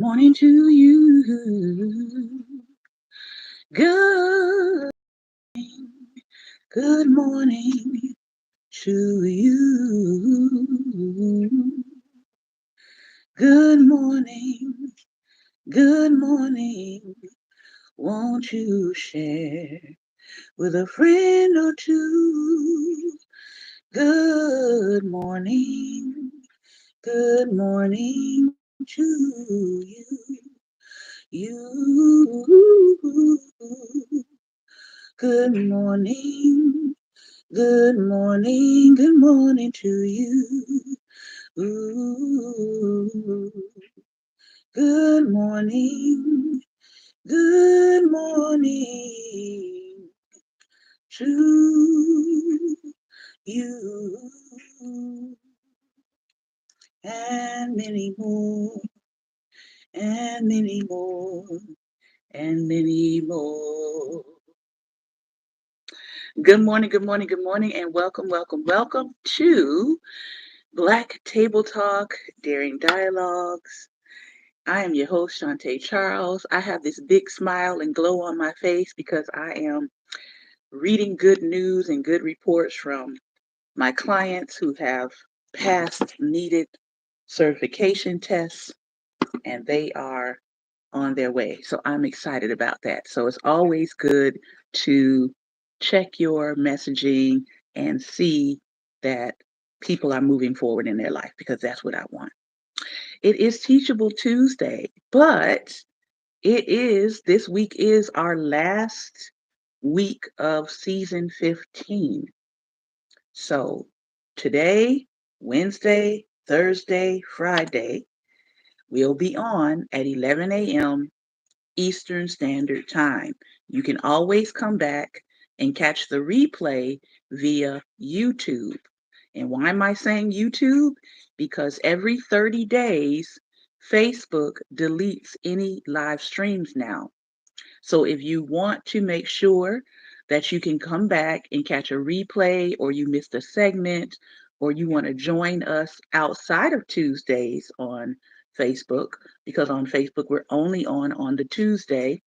Morning to you. Good, good morning to you. Good morning, good morning. Won't you share with a friend or two? Good morning to you. You. Good morning. Good morning to you. Ooh, good morning, good morning to you. And many more, and many more, and many more. Good morning, good morning, good morning, and welcome to Black Table Talk, Daring Dialogues. I am your host, Shantae Charles. I have this big smile and glow on my face because I am reading good news and good reports from my clients who have passed needed certification tests and they are on their way. So I'm excited about that. So it's always good to check your messaging and see that people are moving forward in their life because that's what I want. It is Teachable Tuesday, but this week is our last week of season 15. So today, Wednesday, Thursday, Friday, we'll be on at 11 a.m. Eastern Standard Time. You can always come back and catch the replay via YouTube. And why am I saying YouTube? Because every 30 days, Facebook deletes any live streams now. So if you want to make sure that you can come back and catch a replay, or you missed a segment, or you want to join us outside of Tuesdays on Facebook, because on Facebook we're only on the Tuesday,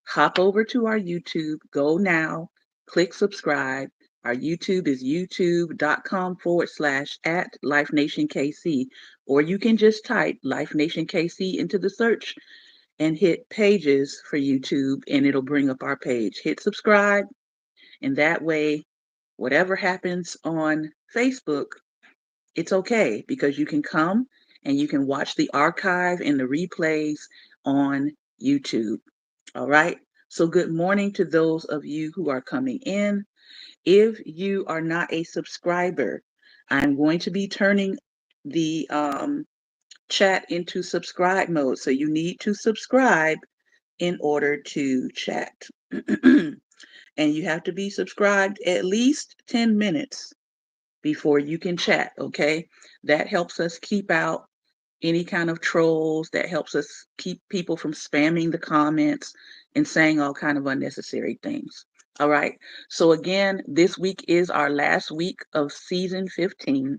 hop over to our YouTube, go now, click subscribe. Our YouTube is youtube.com/ at Life Nation KC, or you can just type Life Nation KC into the search and hit pages for YouTube and it'll bring up our page. Hit subscribe, and that way, whatever happens on Facebook, it's okay because you can come and you can watch the archive and the replays on YouTube. All right. So, good morning to those of you who are coming in. If you are not a subscriber, I'm going to be turning the chat into subscribe mode. So, you need to subscribe in order to chat. And you have to be subscribed at least 10 minutes before you can chat, okay? That helps us keep out any kind of trolls, that helps us keep people from spamming the comments and saying all kind of unnecessary things. All right. So again, this week is our last week of season 15.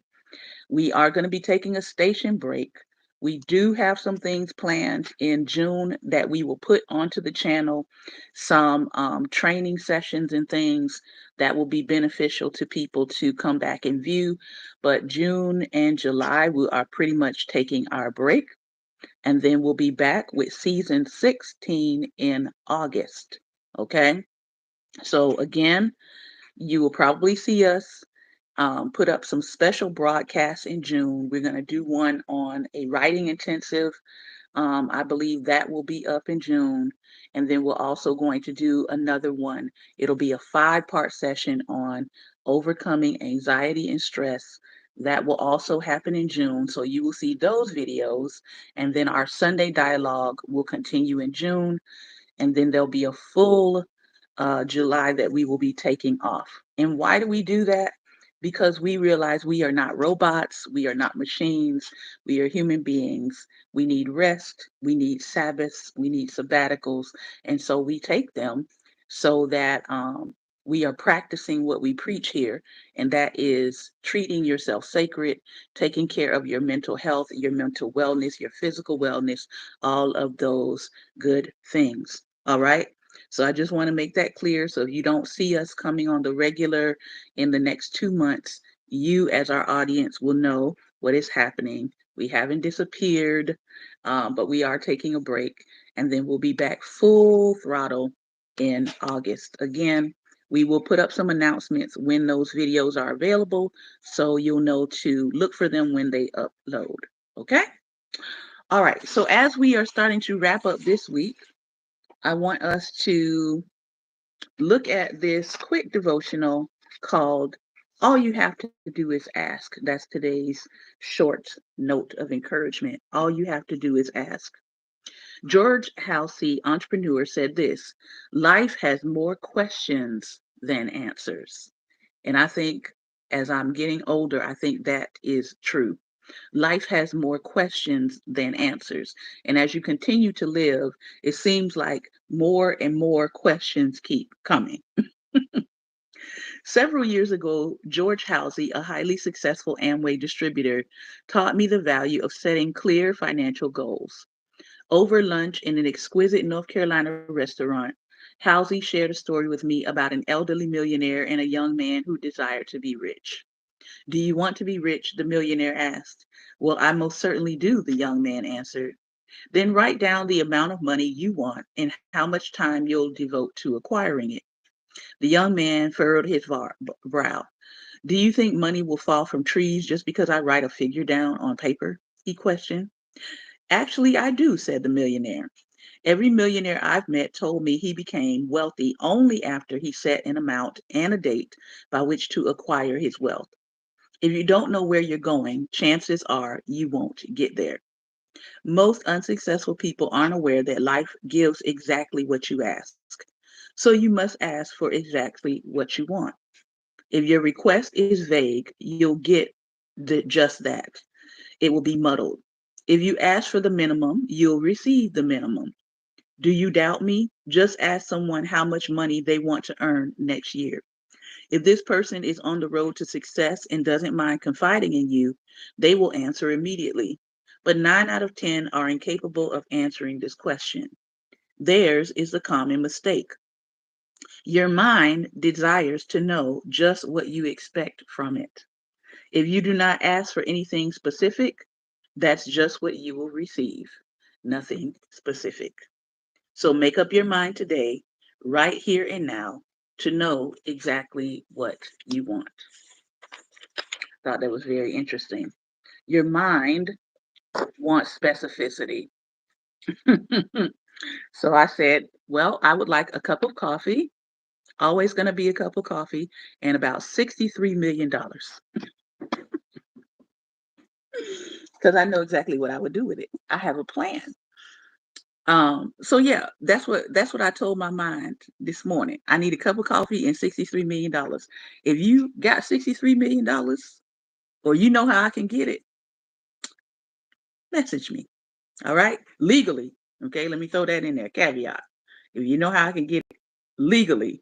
We are going to be taking a station break. We do have some things planned in June that we will put onto the channel, some training sessions and things that will be beneficial to people to come back and view. But June and July, we are pretty much taking our break. And then we'll be back with season 16 in August. Okay. So again, you will probably see us put up some special broadcasts in June. We're going to do one on a writing intensive. I believe that will be up in June. And then we're also going to do another one. It'll be a 5-part session on overcoming anxiety and stress. That will also happen in June. So you will see those videos. And then our Sunday dialogue will continue in June. And then there'll be a full July that we will be taking off. And why do we do that? Because we realize we are not robots, we are not machines, we are human beings. We need rest, we need Sabbaths, we need sabbaticals, and so we take them so that We are practicing what we preach here, and that is treating yourself sacred, taking care of your mental health, your mental wellness, your physical wellness, all of those good things. All right. So I just want to make that clear. So if you don't see us coming on the regular in the next 2 months, you as our audience will know what is happening. We haven't disappeared, but we are taking a break, and then we'll be back full throttle in August. Again, we will put up some announcements when those videos are available, so you'll know to look for them when they upload. Okay? All right. So as we are starting to wrap up this week, I want us to look at this quick devotional called All You Have to Do Is Ask. That's today's short note of encouragement. All you have to do is ask. George Halsey, entrepreneur, said this: life has more questions than answers. And I think as I'm getting older, I think that is true. Life has more questions than answers. And as you continue to live, it seems like more and more questions keep coming. Several years ago, George Halsey, a highly successful Amway distributor, taught me the value of setting clear financial goals. Over lunch in an exquisite North Carolina restaurant, Halsey shared a story with me about an elderly millionaire and a young man who desired to be rich. Do you want to be rich? The millionaire asked. Well, I most certainly do, the young man answered. Then write down the amount of money you want and how much time you'll devote to acquiring it. The young man furrowed his brow. Do you think money will fall from trees just because I write a figure down on paper? He questioned. Actually, I do, said the millionaire. Every millionaire I've met told me he became wealthy only after he set an amount and a date by which to acquire his wealth. If you don't know where you're going, chances are you won't get there. Most unsuccessful people aren't aware that life gives exactly what you ask. So you must ask for exactly what you want. If your request is vague, you'll get just that. It will be muddled. If you ask for the minimum, you'll receive the minimum. Do you doubt me? Just ask someone how much money they want to earn next year. If this person is on the road to success and doesn't mind confiding in you, they will answer immediately. But 9 out of 10 are incapable of answering this question. Theirs is the common mistake. Your mind desires to know just what you expect from it. If you do not ask for anything specific, that's just what you will receive. Nothing specific. So make up your mind today, right here and now, to know exactly what you want. Thought that was very interesting. Your mind wants specificity. So I said, well, I would like a cup of coffee, always going to be a cup of coffee, and about $63 million. Because I know exactly what I would do with it. I have a plan. So yeah, that's what I told my mind this morning. I need a cup of coffee and $63 million. If you got $63 million, or you know how I can get it, message me. All right, legally. Okay, let me throw that in there. Caveat: if you know how I can get it legally,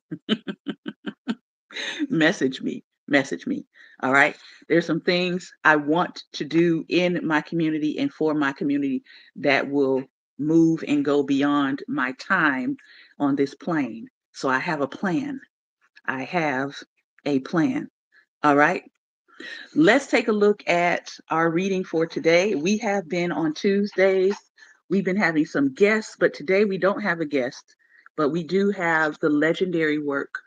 message me. Message me. All right. There's some things I want to do in my community and for my community that will move and go beyond my time on this plane. So I have a plan. I have a plan. All right. Let's take a look at our reading for today. We have been on Tuesdays. We've been having some guests, but today we don't have a guest, but we do have the legendary work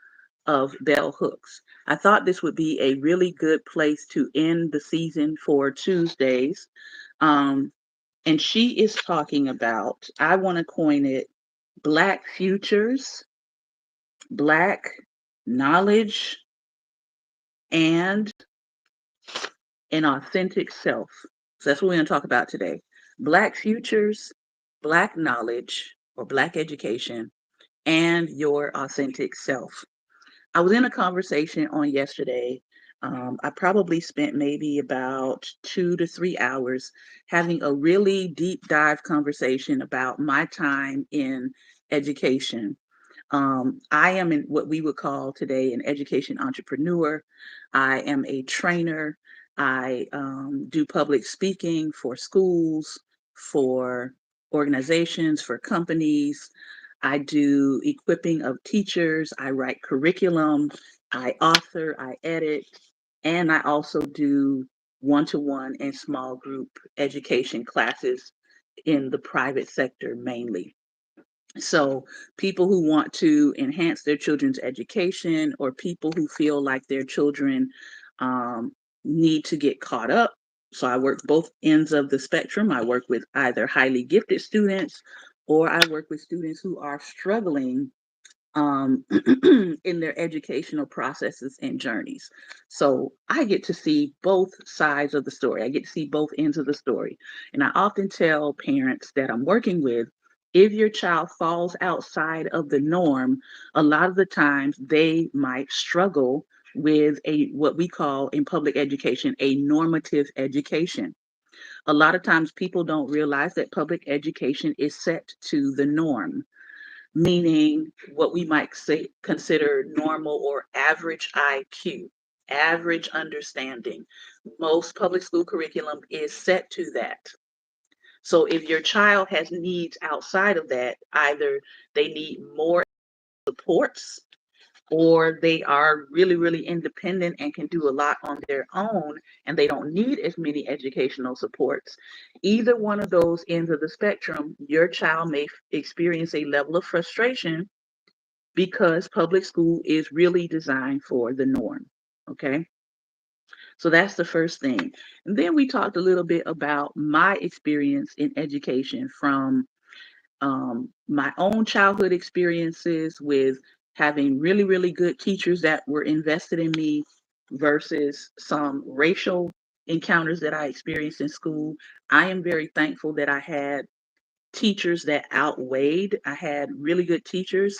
of Bell Hooks. I thought this would be a really good place to end the season for Tuesdays. Um, and she is talking about, I want to coin it, Black futures, Black knowledge, and an authentic self. So that's what we're going to talk about today. Black futures, Black knowledge or Black education, and your authentic self. I was in a conversation on yesterday. I probably spent maybe about 2 to 3 hours having a really deep dive conversation about my time in education. I am in what we would call today an education entrepreneur. I am a trainer. I do public speaking for schools, for organizations, for companies. I do equipping of teachers. I write curriculum. I author, I edit, and I also do one to one and small group education classes in the private sector mainly. So, people who want to enhance their children's education, or people who feel like their children um, need to get caught up. So, I work both ends of the spectrum. I work with either highly gifted students, or I work with students who are struggling um, in their educational processes and journeys. So I get to see both sides of the story. I get to see both ends of the story. And I often tell parents that I'm working with, if your child falls outside of the norm, a lot of the times they might struggle with a what we call in public education a normative education. A lot of times people don't realize that public education is set to the norm, meaning what we might say consider normal or average IQ, average understanding. Most public school curriculum is set to that. So if your child has needs outside of that, either they need more supports, or they are really, really independent and can do a lot on their own and they don't need as many educational supports. Either one of those ends of the spectrum, your child may experience a level of frustration because public school is really designed for the norm. Okay. So that's the first thing. And then we talked a little bit about my experience in education from my own childhood experiences with having really, really good teachers that were invested in me versus some racial encounters that I experienced in school. I am very thankful that I had teachers that outweighed, I had really good teachers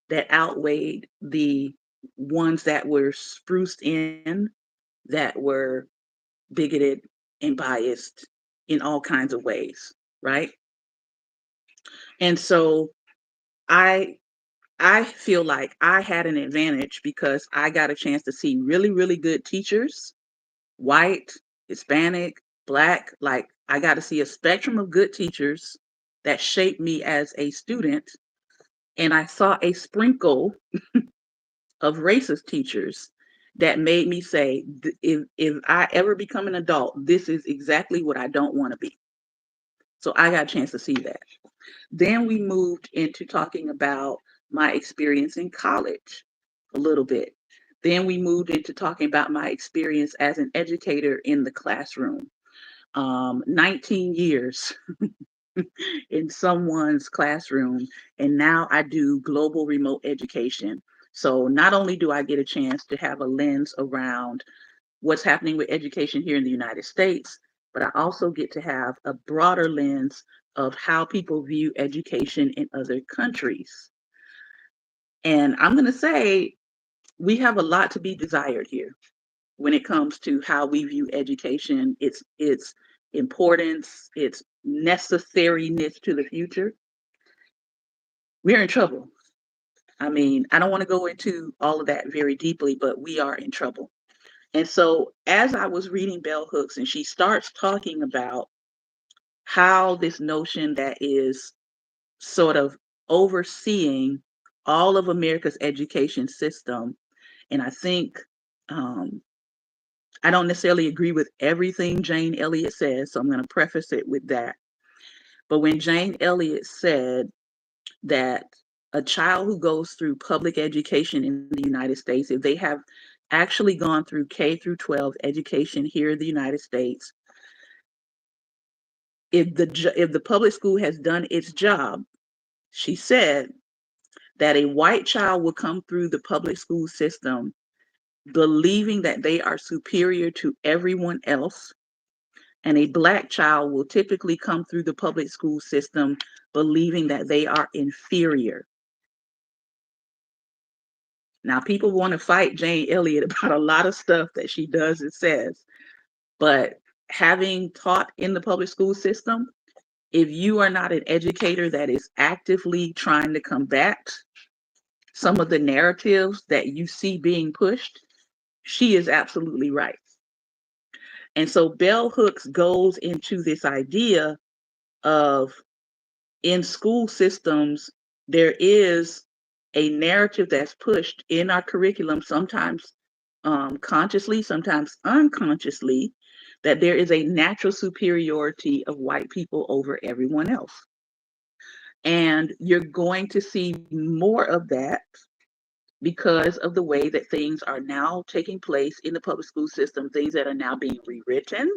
that outweighed the ones that were spruced in, that were bigoted and biased in all kinds of ways, right? And so I I feel like I had an advantage because I got a chance to see really, really good teachers, white, Hispanic, black. Like, I got to see a spectrum of good teachers that shaped me as a student. And I saw a sprinkle of racist teachers that made me say, if I ever become an adult, this is exactly what I don't want to be. So I got a chance to see that. Then we moved into talking about my experience in college a little bit. Then we moved into talking about my experience as an educator in the classroom. 19 years in someone's classroom, and now I do global remote education. So not only do I get a chance to have a lens around what's happening with education here in the United States, but I also get to have a broader lens of how people view education in other countries. And I'm going to say we have a lot to be desired here when it comes to how we view education, its importance, its necessariness to the future. We're in trouble. I mean, I don't want to go into all of that very deeply, but we are in trouble. And so, as I was reading Bell Hooks, and she starts talking about how this notion that is sort of overseeing all of America's education system, and I think um, I don't necessarily agree with everything Jane Elliott says, so I'm going to preface it with that. But when Jane Elliott said that a child who goes through public education in the United States, if they have actually gone through K through 12 education here in the United States, if the public school has done its job, she said that a white child will come through the public school system believing that they are superior to everyone else, and a black child will typically come through the public school system believing that they are inferior. Now, people want to fight Jane Elliott about a lot of stuff that she does and says, but having taught in the public school system, if you are not an educator that is actively trying to combat some of the narratives that you see being pushed, she is absolutely right. And so Bell Hooks goes into this idea of, in school systems, there is a narrative that's pushed in our curriculum, sometimes consciously, sometimes unconsciously, that there is a natural superiority of white people over everyone else. And you're going to see more of that because of the way that things are now taking place in the public school system, things that are now being rewritten.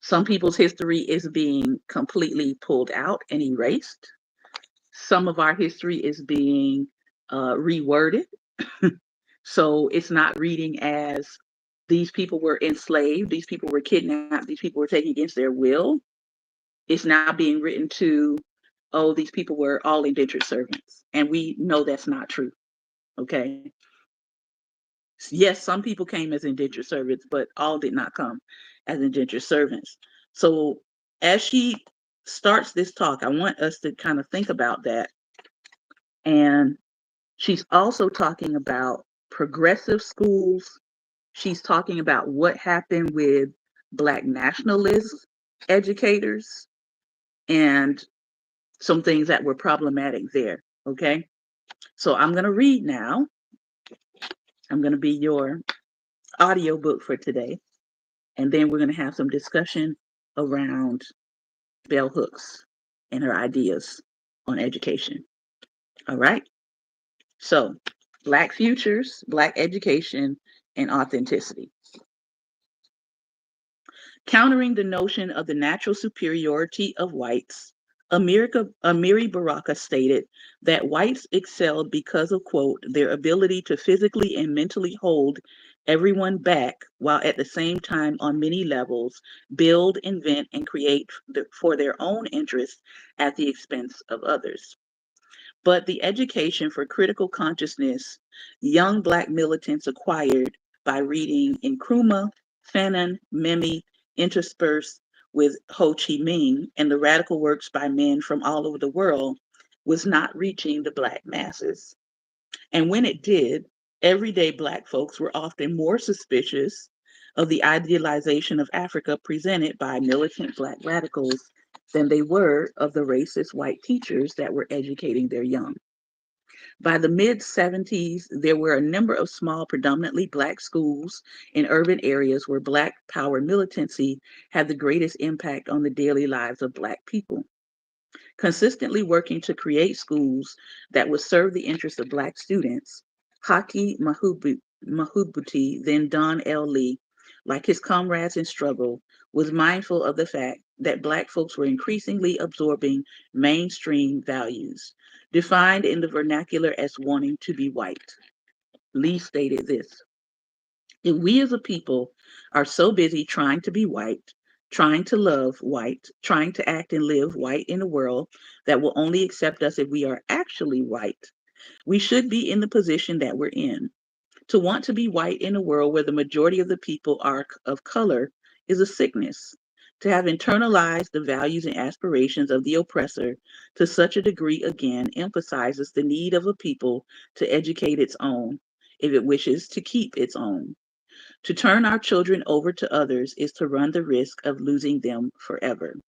Some people's history is being completely pulled out and erased. Some of our history is being reworded. So it's not reading as these people were enslaved, these people were kidnapped, these people were taken against their will. It's now being written to, oh, these people were all indentured servants. And we know that's not true. Okay. Yes, some people came as indentured servants, but all did not come as indentured servants. So as she starts this talk, I want us to kind of think about that. And she's also talking about progressive schools. She's talking about what happened with Black nationalist educators and some things that were problematic there. Okay. So I'm going to read now. I'm going to be your audiobook for today. And then we're going to have some discussion around Bell Hooks and her ideas on education. All right. So, Black futures, Black education, and authenticity. Countering the notion of the natural superiority of whites, Amiri Baraka stated that whites excelled because of, quote, their ability to physically and mentally hold everyone back, while at the same time, on many levels, build, invent, and create for their own interests at the expense of others. But the education for critical consciousness young Black militants acquired by reading Nkrumah, Fanon, Mimi, interspersed with Ho Chi Minh and the radical works by men from all over the world, was not reaching the Black masses. And when it did, everyday Black folks were often more suspicious of the idealization of Africa presented by militant Black radicals than they were of the racist white teachers that were educating their young. By the mid-70s, there were a number of small, predominantly Black schools in urban areas where Black power militancy had the greatest impact on the daily lives of Black people. Consistently working to create schools that would serve the interests of Black students, Haki Mahubuti, then Don L. Lee, like his comrades in struggle, was mindful of the fact that Black folks were increasingly absorbing mainstream values, defined in the vernacular as wanting to be white. Lee stated this: if we as a people are so busy trying to be white, trying to love white, trying to act and live white in a world that will only accept us if we are actually white, we should be in the position that we're in. To want to be white in a world where the majority of the people are of color is a sickness. To have internalized the values and aspirations of the oppressor to such a degree again emphasizes the need of a people to educate its own, if it wishes to keep its own. To turn our children over to others is to run the risk of losing them forever.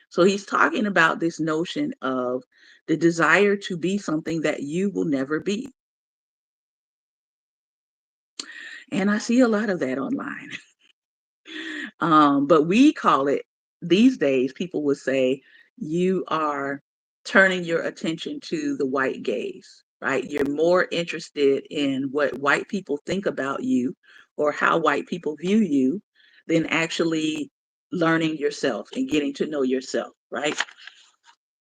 So he's talking about this notion of the desire to be something that you will never be. And I see a lot of that online. But we call it, these days, people would say, you are turning your attention to the white gaze, right? You're more interested in what white people think about you or how white people view you than actually learning yourself and getting to know yourself, right?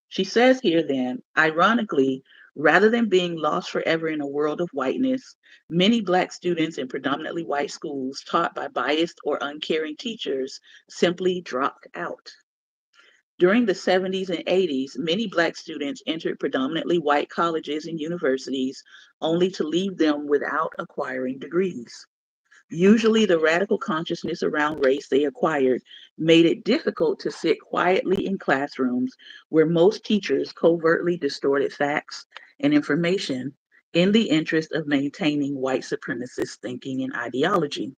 She says here then, ironically, rather than being lost forever in a world of whiteness, many Black students in predominantly white schools taught by biased or uncaring teachers simply dropped out. During the 70s and 80s, many Black students entered predominantly white colleges and universities only to leave them without acquiring degrees. Usually, the radical consciousness around race they acquired made it difficult to sit quietly in classrooms where most teachers covertly distorted facts and information in the interest of maintaining white supremacist thinking and ideology.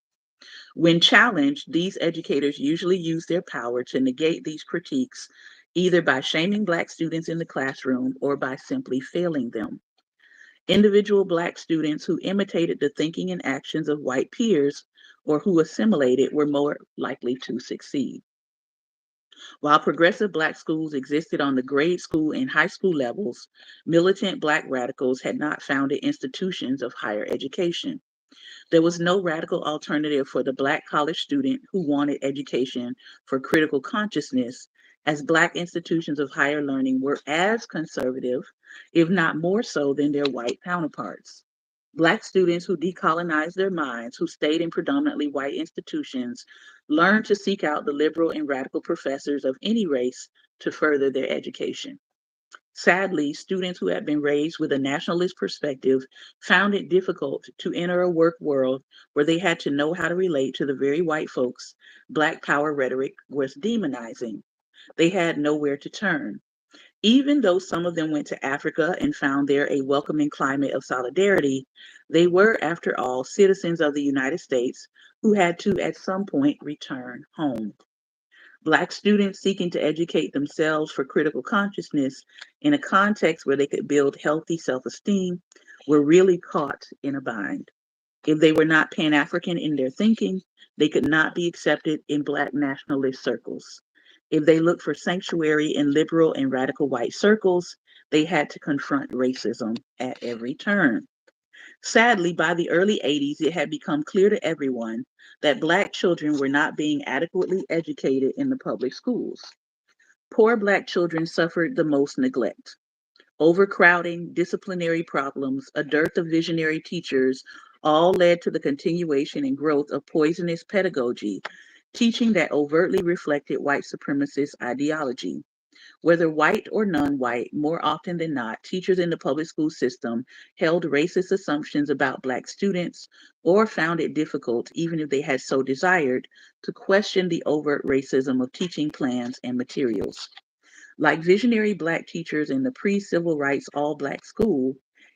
When challenged, these educators usually use their power to negate these critiques, either by shaming Black students in the classroom or by simply failing them. Individual Black students who imitated the thinking and actions of white peers or who assimilated were more likely to succeed. While progressive Black schools existed on the grade school and high school levels, militant Black radicals had not founded institutions of higher education. There was no radical alternative for the Black college student who wanted education for critical consciousness, as Black institutions of higher learning were as conservative, if not more so, than their white counterparts. Black students who decolonized their minds, who stayed in predominantly white institutions, learned to seek out the liberal and radical professors of any race to further their education. Sadly, students who had been raised with a nationalist perspective found it difficult to enter a work world where they had to know how to relate to the very white folks Black power rhetoric was demonizing. They had nowhere to turn. Even though some of them went to Africa and found there a welcoming climate of solidarity, they were, after all, citizens of the United States who had to, at some point, return home. Black students seeking to educate themselves for critical consciousness in a context where they could build healthy self esteem were really caught in a bind. If they were not Pan African in their thinking, they could not be accepted in Black nationalist circles. If they looked for sanctuary in liberal and radical white circles, they had to confront racism at every turn. Sadly, by the early 80s, it had become clear to everyone that Black children were not being adequately educated in the public schools. Poor Black children suffered the most neglect. Overcrowding, disciplinary problems, a dearth of visionary teachers all led to the continuation and growth of poisonous pedagogy, teaching that overtly reflected white supremacist ideology. Whether white or non-white, more often than not, teachers in the public school system held racist assumptions about Black students or found it difficult, even if they had so desired, to question the overt racism of teaching plans and materials. Like visionary Black teachers in the pre-civil rights all-Black school,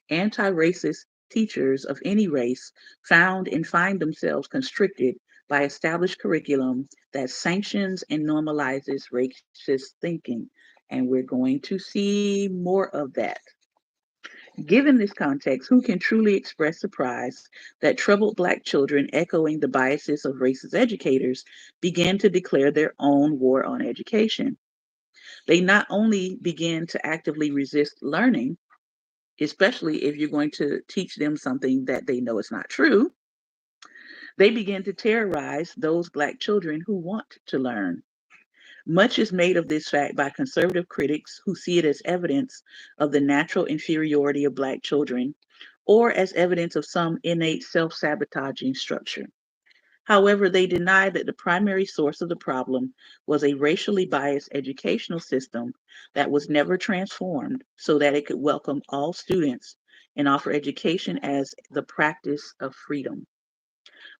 anti-racist teachers of any race found and find themselves constricted by established curriculum that sanctions and normalizes racist thinking. And we're going to see more of that. Given this context, who can truly express surprise that troubled Black children, echoing the biases of racist educators, began to declare their own war on education? They not only begin to actively resist learning, especially if you're going to teach them something that they know is not true, they begin to terrorize those Black children who want to learn. Much is made of this fact by conservative critics who see it as evidence of the natural inferiority of Black children or as evidence of some innate self sabotaging structure. However, they deny that the primary source of the problem was a racially biased educational system that was never transformed so that it could welcome all students and offer education as the practice of freedom.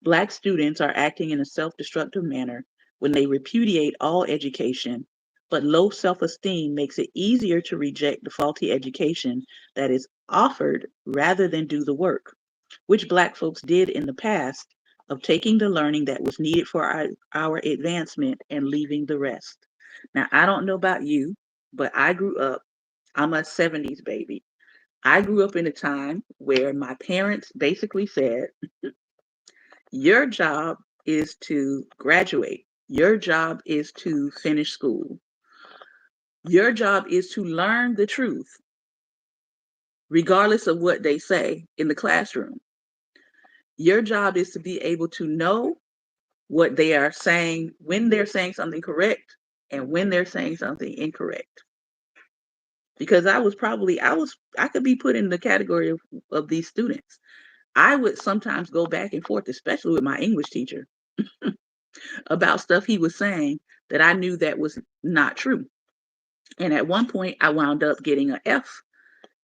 Black students are acting in a self destructive manner when they repudiate all education, but low self esteem makes it easier to reject the faulty education that is offered rather than do the work, which Black folks did in the past of taking the learning that was needed for our advancement and leaving the rest. Now, I don't know about you, but I grew up, I'm a 70s baby. I grew up in a time where my parents basically said, your job is to graduate. Your job is to finish school. Your job is to learn the truth, regardless of what they say in the classroom. Your job is to be able to know what they are saying when they're saying something correct and when they're saying something incorrect. Because I could be put in the category of these students. I would sometimes go back and forth, especially with my English teacher, about stuff he was saying that I knew that was not true. And at one point, I wound up getting an F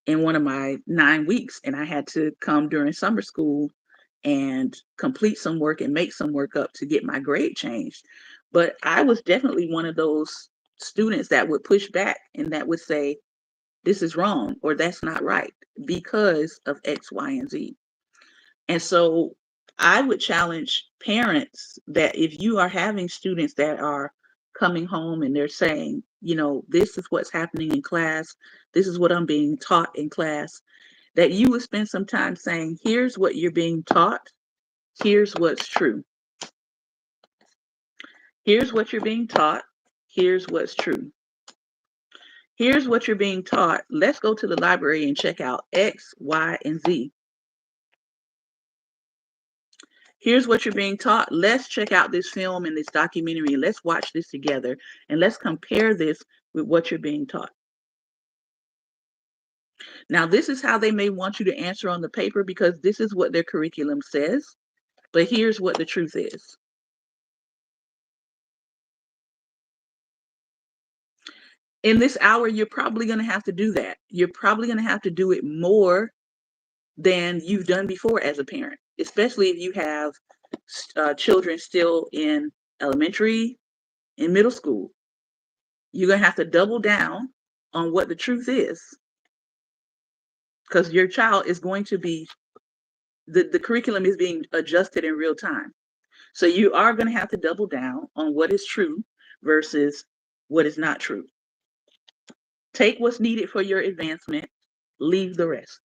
in one of my 9 weeks, and I had to come during summer school and complete some work and make some work up to get my grade changed. But I was definitely one of those students that would push back and that would say, this is wrong or that's not right because of X, Y, and Z. And so I would challenge parents that if you are having students that are coming home and they're saying, this is what's happening in class, this is what I'm being taught in class, that you would spend some time saying, here's what you're being taught, here's what's true. Here's what you're being taught, here's what's true. Here's what you're being taught. Let's go to the library and check out X, Y, and Z. Here's what you're being taught. Let's check out this film and this documentary. Let's watch this together and let's compare this with what you're being taught. Now, this is how they may want you to answer on the paper because this is what their curriculum says, but here's what the truth is. In this hour, you're probably going to have to do that. You're probably going to have to do it more than you've done before as a parent, especially if you have children still in elementary and middle school. You're going to have to double down on what the truth is because your child is going to be, the curriculum is being adjusted in real time. So you are going to have to double down on what is true versus what is not true. Take what's needed for your advancement, leave the rest.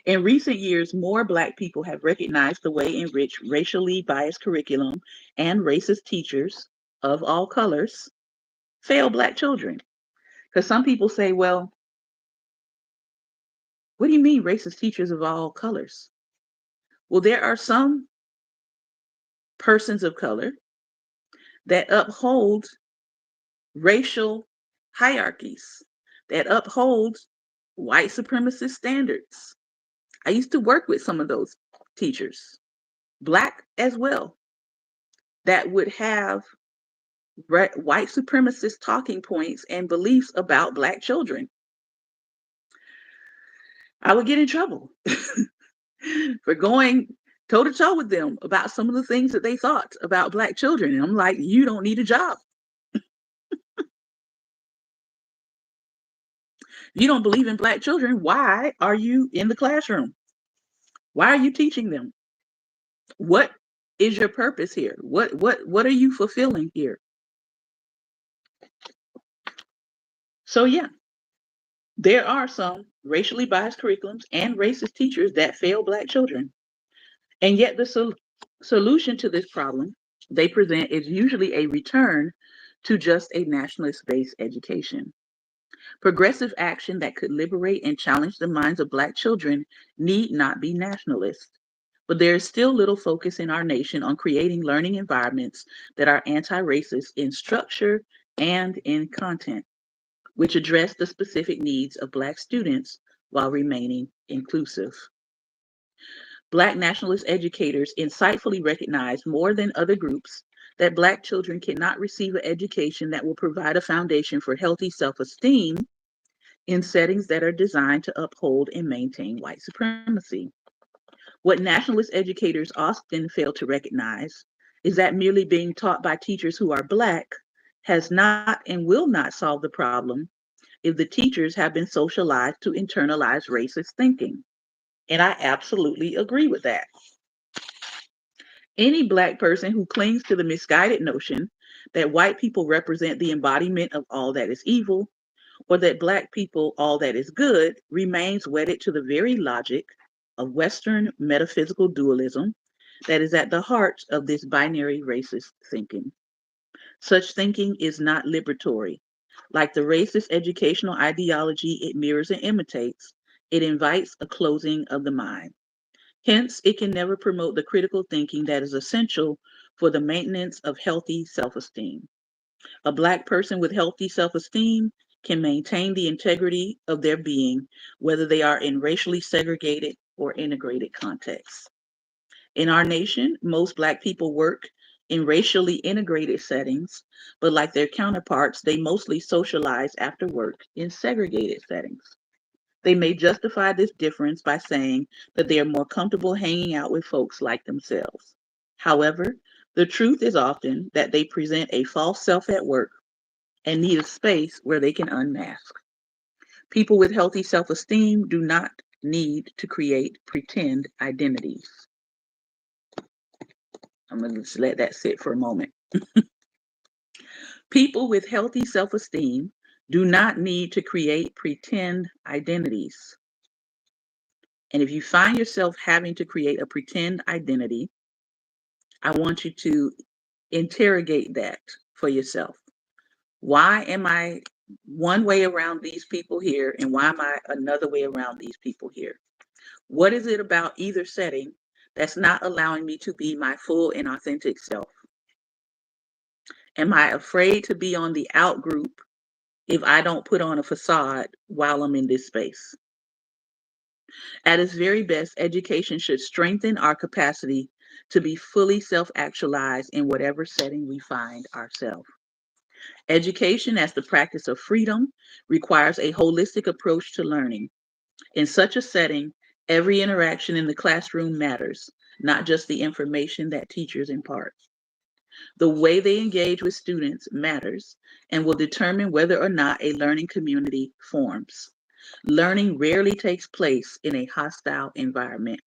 In recent years, more Black people have recognized the way in which racially biased curriculum and racist teachers of all colors fail Black children. Because some people say, well, what do you mean racist teachers of all colors? Well, there are some persons of color that uphold racial hierarchies, that uphold white supremacist standards. I used to work with some of those teachers, Black as well, that would have white supremacist talking points and beliefs about Black children. I would get in trouble for going toe to toe with them about some of the things that they thought about Black children. And I'm like, you don't need a job. You don't believe in Black children. Why are you in the classroom? Why are you teaching them? What is your purpose here? What are you fulfilling here? So yeah, there are some racially biased curriculums and racist teachers that fail Black children. And yet the solution to this problem they present is usually a return to just a nationalist-based education. Progressive action that could liberate and challenge the minds of Black children need not be nationalist. But there is still little focus in our nation on creating learning environments that are anti-racist in structure and in content, which address the specific needs of Black students while remaining inclusive. Black nationalist educators insightfully recognize more than other groups that Black children cannot receive an education that will provide a foundation for healthy self-esteem in settings that are designed to uphold and maintain white supremacy. What nationalist educators often fail to recognize is that merely being taught by teachers who are Black has not and will not solve the problem if the teachers have been socialized to internalize racist thinking. And I absolutely agree with that. Any Black person who clings to the misguided notion that white people represent the embodiment of all that is evil, or that Black people all that is good, remains wedded to the very logic of Western metaphysical dualism that is at the heart of this binary racist thinking. Such thinking is not liberatory. Like the racist educational ideology it mirrors and imitates, it invites a closing of the mind. Hence, it can never promote the critical thinking that is essential for the maintenance of healthy self-esteem. A Black person with healthy self-esteem can maintain the integrity of their being, whether they are in racially segregated or integrated contexts. In our nation, most Black people work in racially integrated settings, but like their counterparts, they mostly socialize after work in segregated settings. They may justify this difference by saying that they are more comfortable hanging out with folks like themselves. However, the truth is often that they present a false self at work and need a space where they can unmask. People with healthy self-esteem do not need to create pretend identities. I'm going to just let that sit for a moment. People with healthy self-esteem do not need to create pretend identities. And if you find yourself having to create a pretend identity, I want you to interrogate that for yourself. Why am I one way around these people here, and why am I another way around these people here? What is it about either setting that's not allowing me to be my full and authentic self? Am I afraid to be on the out group if I don't put on a facade while I'm in this space? At its very best, education should strengthen our capacity to be fully self-actualized in whatever setting we find ourselves. Education as the practice of freedom requires a holistic approach to learning. In such a setting, every interaction in the classroom matters, not just the information that teachers impart. The way they engage with students matters and will determine whether or not a learning community forms. Learning rarely takes place in a hostile environment.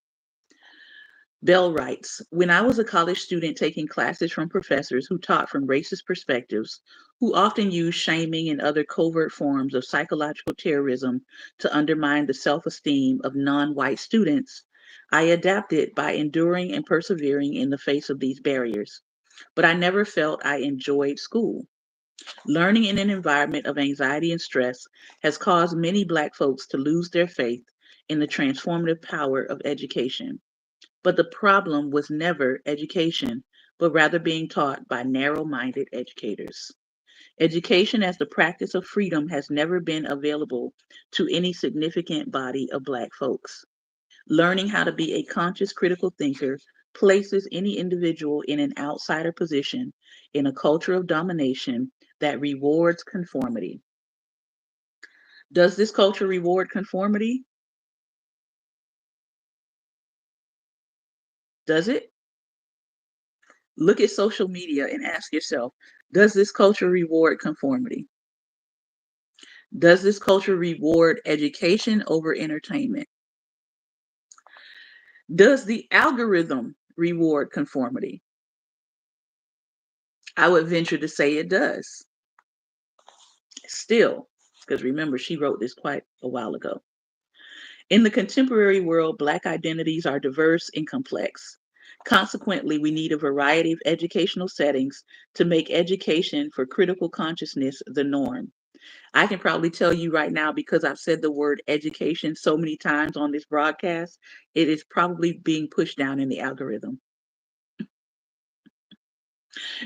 Bell writes, when I was a college student taking classes from professors who taught from racist perspectives, who often used shaming and other covert forms of psychological terrorism to undermine the self-esteem of non-white students, I adapted by enduring and persevering in the face of these barriers. But I never felt I enjoyed school. Learning in an environment of anxiety and stress has caused many Black folks to lose their faith in the transformative power of education. But the problem was never education, but rather being taught by narrow-minded educators. Education as the practice of freedom has never been available to any significant body of Black folks. Learning how to be a conscious critical thinker places any individual in an outsider position in a culture of domination that rewards conformity. Does this culture reward conformity? Does it? Look at social media and ask yourself, does this culture reward conformity? Does this culture reward education over entertainment? Does the algorithm reward conformity? I would venture to say it does. Still, because remember, she wrote this quite a while ago. In the contemporary world, Black identities are diverse and complex. Consequently, we need a variety of educational settings to make education for critical consciousness the norm. I can probably tell you right now, because I've said the word education so many times on this broadcast, it is probably being pushed down in the algorithm.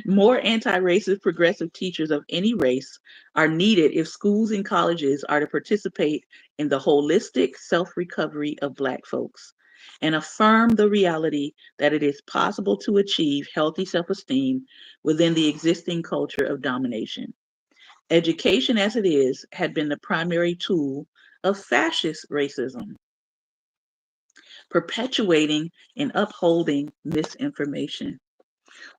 More anti-racist progressive teachers of any race are needed if schools and colleges are to participate in the holistic self-recovery of Black folks and affirm the reality that it is possible to achieve healthy self-esteem within the existing culture of domination. Education as it is had been the primary tool of fascist racism, perpetuating and upholding misinformation.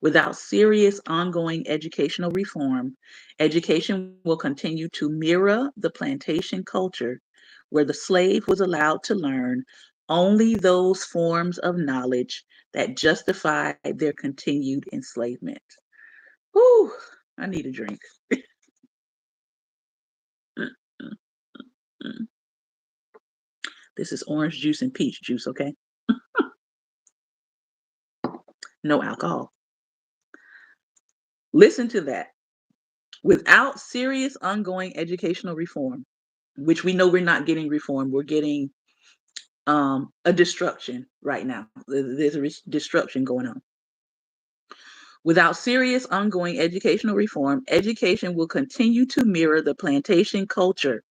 Without serious ongoing educational reform, education will continue to mirror the plantation culture where the slave was allowed to learn only those forms of knowledge that justify their continued enslavement. Whew, I need a drink. This is orange juice and peach juice, okay? No alcohol. Listen to that. Without serious ongoing educational reform, which we know we're not getting reform, we're getting a destruction right now. There's a destruction going on. Without serious ongoing educational reform, education will continue to mirror the plantation culture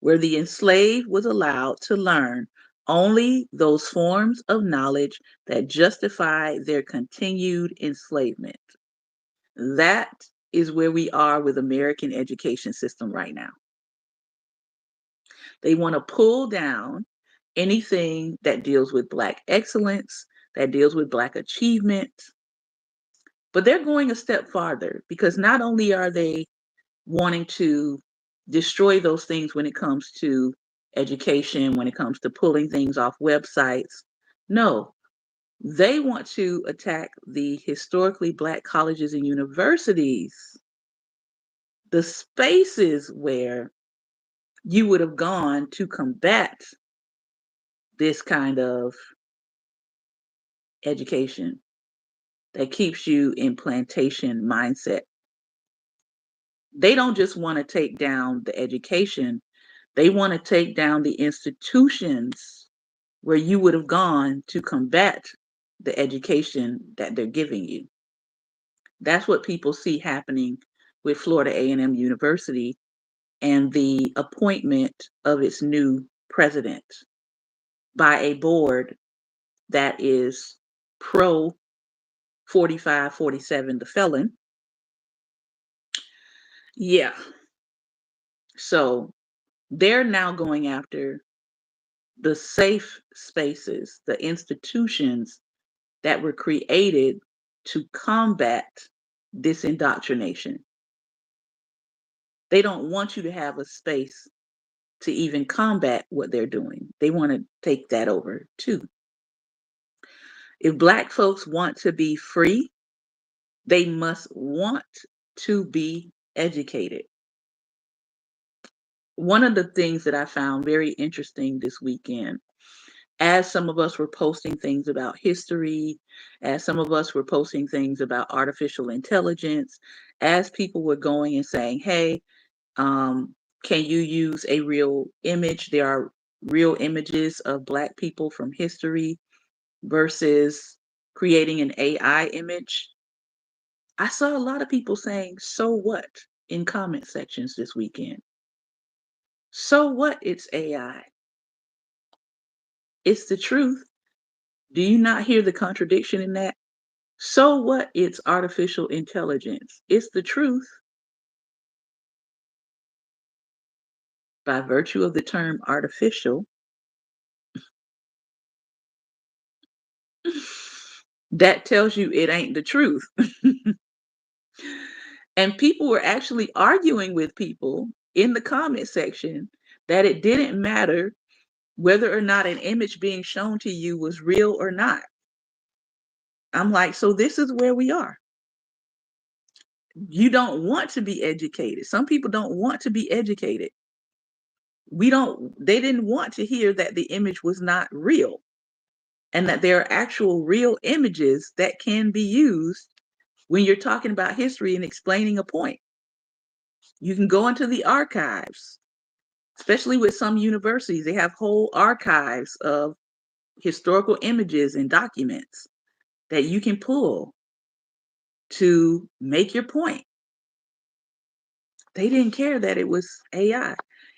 where the enslaved was allowed to learn only those forms of knowledge that justify their continued enslavement. That is where we are with American education system right now. They want to pull down anything that deals with Black excellence, that deals with Black achievement, but they're going a step farther because not only are they wanting to destroy those things when it comes to education, when it comes to pulling things off websites. No, they want to attack the historically Black colleges and universities, the spaces where you would have gone to combat this kind of education that keeps you in plantation mindset. They don't just want to take down the education, they want to take down the institutions where you would have gone to combat the education that they're giving you. That's what people see happening with Florida A&M University and the appointment of its new president by a board that is pro 4547, the felon. Yeah. So they're now going after the safe spaces, the institutions that were created to combat this indoctrination. They don't want you to have a space to even combat what they're doing. They want to take that over too. If Black folks want to be free, they must want to be educated. One of the things that I found very interesting this weekend, as some of us were posting things about history, as some of us were posting things about artificial intelligence, as people were going and saying, hey, can you use a real image? There are real images of Black people from history versus creating an AI image. I saw a lot of people saying, so what, in comment sections this weekend. So what, it's AI. It's the truth. Do you not hear the contradiction in that? So what, it's artificial intelligence. It's the truth. By virtue of the term artificial, that tells you it ain't the truth. And people were actually arguing with people in the comment section that it didn't matter whether or not an image being shown to you was real or not. I'm like, so this is where we are. You don't want to be educated. Some people don't want to be educated. They didn't want to hear that the image was not real and that there are actual real images that can be used when you're talking about history and explaining a point. You can go into the archives, especially with some universities, they have whole archives of historical images and documents that you can pull to make your point. They didn't care that it was AI.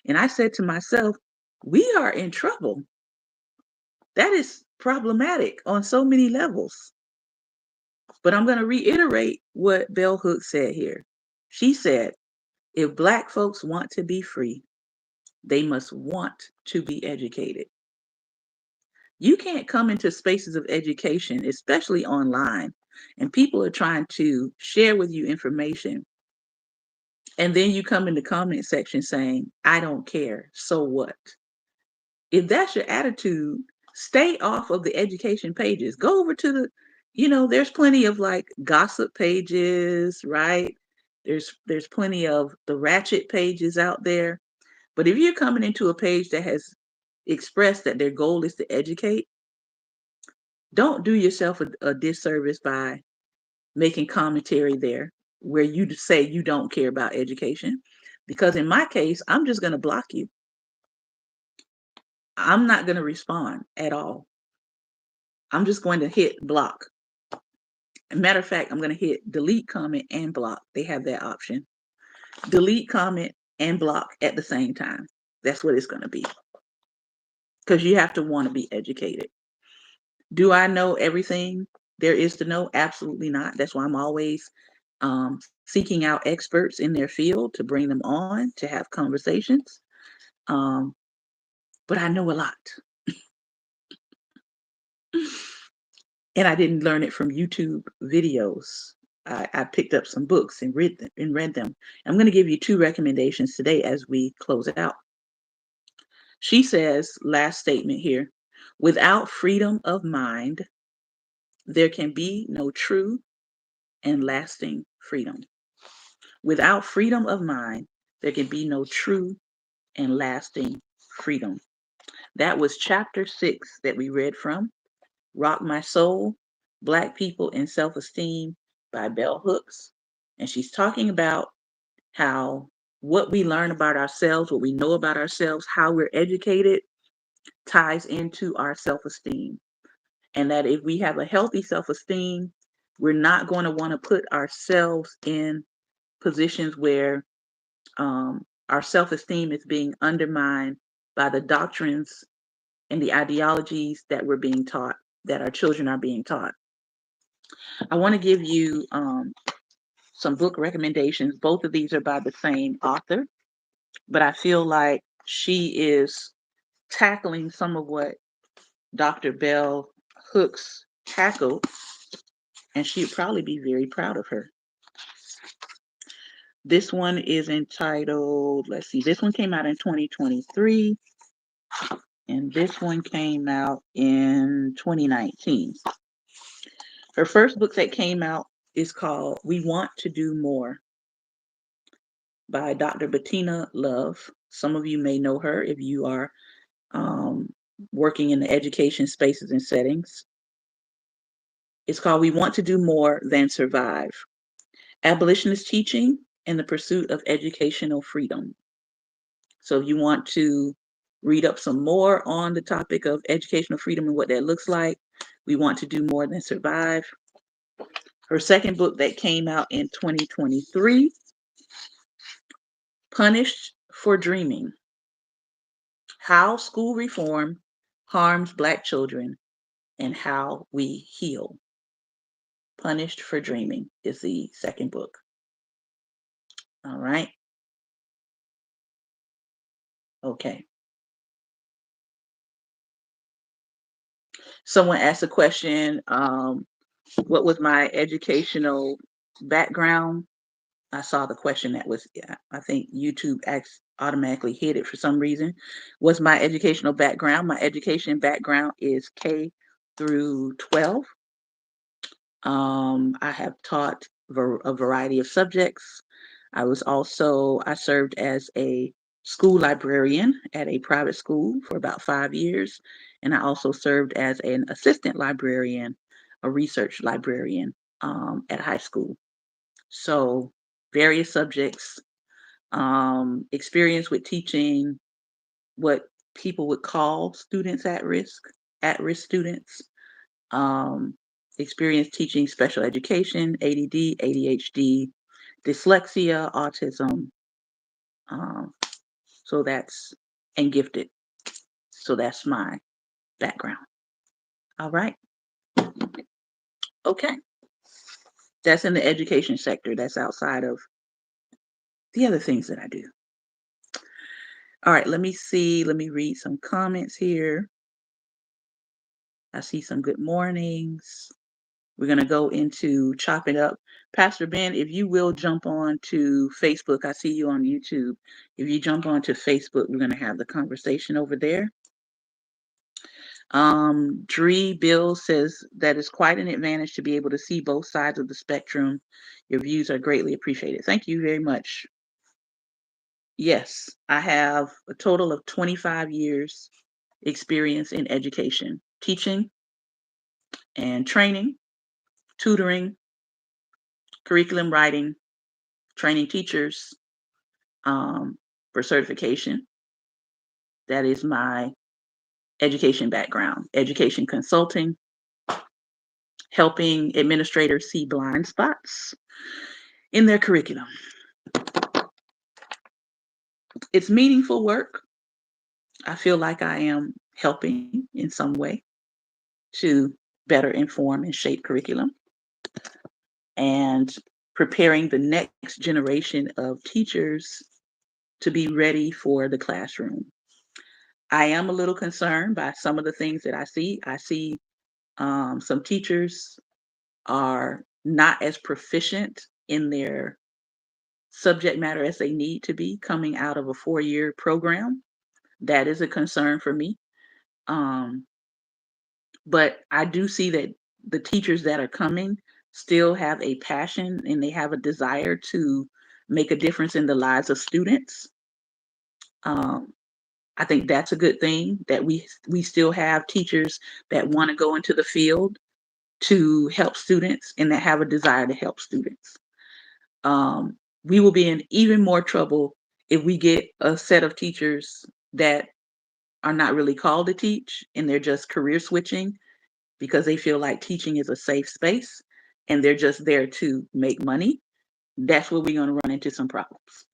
And I said to myself, we are in trouble. That is problematic on so many levels. But I'm going to reiterate what Bell Hooks said here. She said, if Black folks want to be free, they must want to be educated. You can't come into spaces of education, especially online, and people are trying to share with you information. And then you come in the comment section saying, I don't care. So what? If that's your attitude, stay off of the education pages. Go over to there's plenty of like gossip pages, right? There's plenty of the ratchet pages out there. But if you're coming into a page that has expressed that their goal is to educate, don't do yourself a disservice by making commentary there where you say you don't care about education. Because in my case, I'm just going to block you. I'm not going to respond at all. I'm just going to hit block. Matter of fact, I'm going to hit delete comment and block. They have that option. Delete comment and block at the same time. That's what it's going to be. Because you have to want to be educated. Do I know everything there is to know? Absolutely not. That's why I'm always seeking out experts in their field to bring them on to have conversations. But I know a lot. And I didn't learn it from YouTube videos. I picked up some books and read them. I'm going to give you two recommendations today as we close out. She says, last statement here, without freedom of mind, there can be no true and lasting freedom. Without freedom of mind, there can be no true and lasting freedom. That was chapter 6 that we read from Rock My Soul, Black People and Self-Esteem by Bell Hooks. And she's talking about how what we learn about ourselves, what we know about ourselves, how we're educated ties into our self-esteem. And that if we have a healthy self-esteem, we're not going to want to put ourselves in positions where our self-esteem is being undermined by the doctrines and the ideologies that we're being taught, that our children are being taught. I want to give you some book recommendations. Both of these are by the same author, but I feel like she is tackling some of what Dr. Bell Hooks tackled, and she'd probably be very proud of her. This one is entitled, let's see, this one came out in 2023, and this one came out in 2019. Her first book that came out is called We Want to Do More by Dr. Bettina Love. Some of you may know her if you are working in the education spaces and settings. It's called We Want to Do More Than Survive: Abolitionist Teaching and the Pursuit of Educational Freedom. So if you want to read up some more on the topic of educational freedom and what that looks like, We Want to Do More Than Survive. Her second book that came out in 2023, Punished for Dreaming: How School Reform Harms Black Children and How We Heal. Punished for Dreaming is the second book. All right. Okay. Someone asked a question, what was my educational background? I saw the question that was, yeah, I think YouTube automatically hit it for some reason. What's my educational background? My education background is K through 12. I have taught a variety of subjects. I served as a school librarian at a private school for about 5 years. And I also served as an assistant librarian, a research librarian at high school. So various subjects, experience with teaching what people would call students at risk students, um, experience teaching special education, ADD, ADHD, dyslexia, autism. Um, so that's, and gifted. So that's my background. All right. Okay. That's in the education sector. That's outside of the other things that I do. All right. Let me see. Let me read some comments here. I see some good mornings. We're going to go into Chop It Up. Pastor Ben, if you will jump on to Facebook, I see you on YouTube. If you jump on to Facebook, we're going to have the conversation over there. Dree Bill says that is quite an advantage to be able to see both sides of the spectrum. Your views are greatly appreciated. Thank you very much. Yes, I have a total of 25 years experience in education, teaching and training, tutoring, curriculum writing, training teachers for certification. That is my education background. Education consulting, helping administrators see blind spots in their curriculum. It's meaningful work. I feel like I am helping in some way to better inform and shape curriculum and preparing the next generation of teachers to be ready for the classroom. I am a little concerned by some of the things that I see. I see some teachers are not as proficient in their subject matter as they need to be coming out of a 4-year program. That is a concern for me. Um, but I do see that the teachers that are coming still have a passion and they have a desire to make a difference in the lives of students. Um, I think that's a good thing that we still have teachers that want to go into the field to help students and that have a desire to help students. We will be in even more trouble if we get a set of teachers that are not really called to teach and they're just career switching because they feel like teaching is a safe space and they're just there to make money. That's where we're going to run into some problems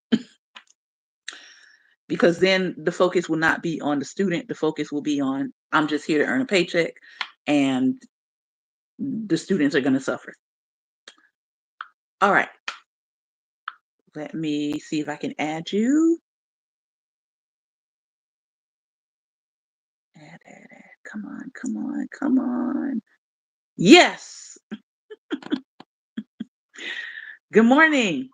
because then the focus will not be on the student. The focus will be on, I'm just here to earn a paycheck, and the students are going to suffer. All right. Let me see if I can add you. Add. Come on, come on, come on. Yes. Good morning.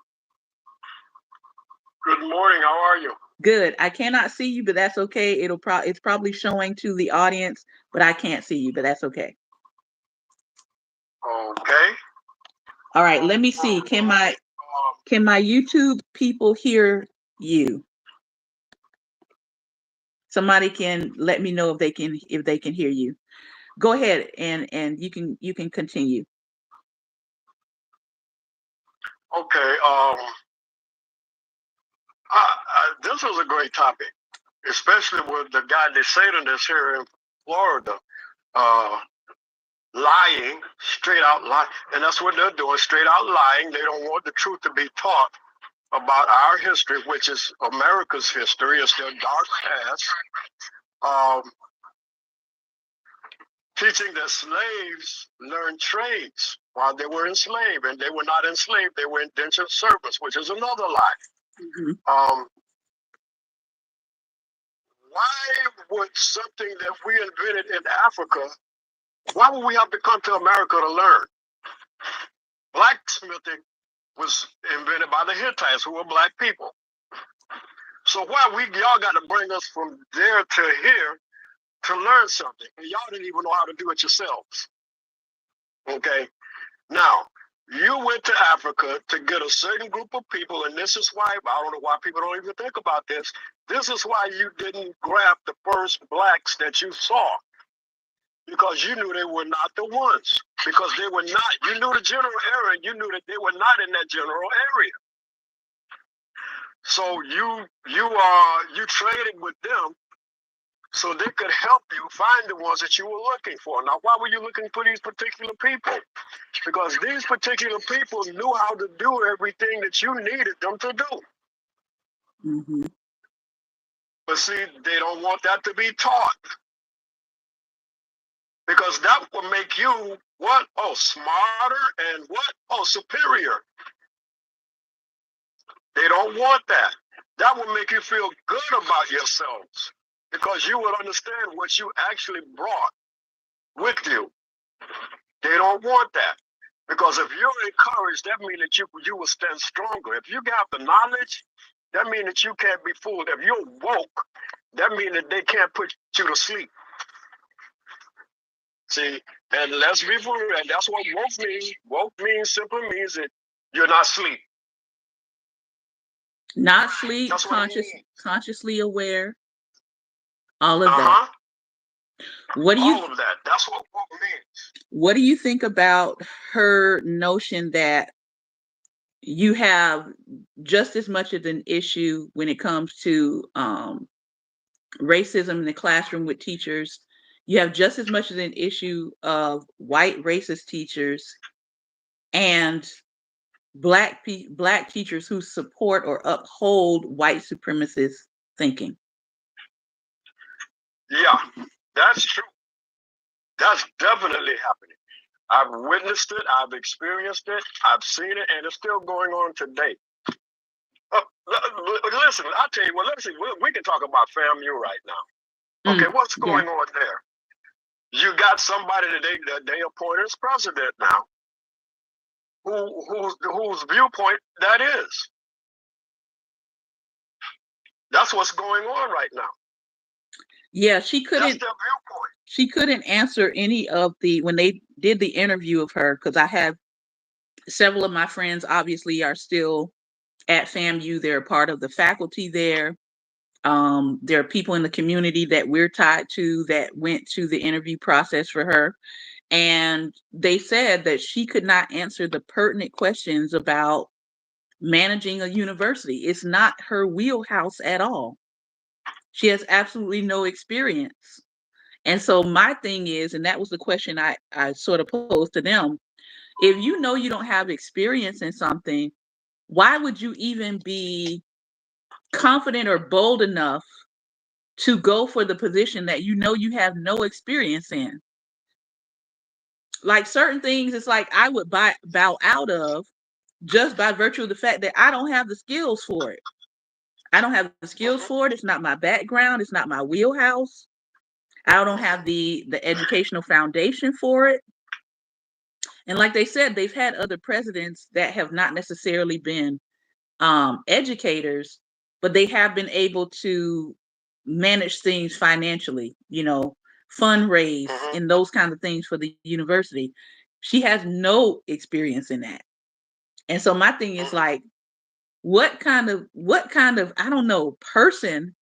Good morning. How are you? Good. I cannot see you, but that's okay. It's probably showing to the audience, but I can't see you, but that's okay. Okay. All right, let me see. Can my YouTube people hear you? Somebody can let me know if they can hear you. Go ahead and you can continue. Okay. This was a great topic, especially with the guy DeSantis here in Florida, uh, lying, straight out lying, and that's what they're doing, straight out lying. They don't want the truth to be taught about our history, which is America's history. It's their dark past. Teaching that slaves learned trades while they were enslaved, and they were not enslaved; they were indentured servants, which is another lie. Mm-hmm. Why would something that we invented in Africa, why would we have to come to America to learn? Blacksmithing was invented by the Hittites, who were black people. So why y'all got to bring us from there to here to learn something? And y'all didn't even know how to do it yourselves. Okay? Now, you went to Africa to get a certain group of people, and this is why, I don't know why people don't even think about this. This is why you didn't grab the first blacks that you saw, because you knew they were not the ones, because they were not, you knew the general area, and you knew that they were not in that general area. So you traded with them so they could help you find the ones that you were looking for. Now, why were you looking for these particular people? Because these particular people knew how to do everything that you needed them to do. Mm-hmm. But see, they don't want that to be taught. Because that will make you what? Oh, smarter and what? Oh, superior. They don't want that. That will make you feel good about yourselves, because you would understand what you actually brought with you. They don't want that. Because if you're encouraged, that means that you will stand stronger. If you got the knowledge, that means that you can't be fooled. If you're woke, that means that they can't put you to sleep. See, and let's be for real, and that's what woke means. Woke means simply means that you're not asleep. Not sleep, consciously aware, all of that. All of that. That's what woke means. What do you think about her notion that you have just as much of an issue when it comes to racism in the classroom with teachers? You have just as much of an issue of white racist teachers and black teachers who support or uphold white supremacist thinking. Yeah, that's true. That's definitely happening. I've witnessed it, I've experienced it, I've seen it, and it's still going on today. Listen, I'll tell you what, we can talk about FAMU right now. Okay, what's going on there? You got somebody that they appointed as president now. whose viewpoint that is. That's what's going on right now. Yeah, That's their viewpoint. she couldn't answer any of the, when they did the interview of her, because I have several of my friends obviously are still at FAMU. They're part of the faculty there. There are people in the community that we're tied to that went to the interview process for her. And they said that she could not answer the pertinent questions about managing a university. It's not her wheelhouse at all. She has absolutely no experience. And so my thing is, and that was the question I sort of posed to them, if you know you don't have experience in something, why would you even be confident or bold enough to go for the position that you know you have no experience in? Like certain things, it's like I would bow out of just by virtue of the fact that I don't have the skills for it. I don't have the skills Mm-hmm. for it. It's not my background. It's not my wheelhouse. I don't have the educational foundation for it. And like they said, they've had other presidents that have not necessarily been educators, but they have been able to manage things financially, fundraise Mm-hmm. and those kind of things for the university. She has no experience in that. And so my thing is Mm-hmm. like, what kind of, I don't know, person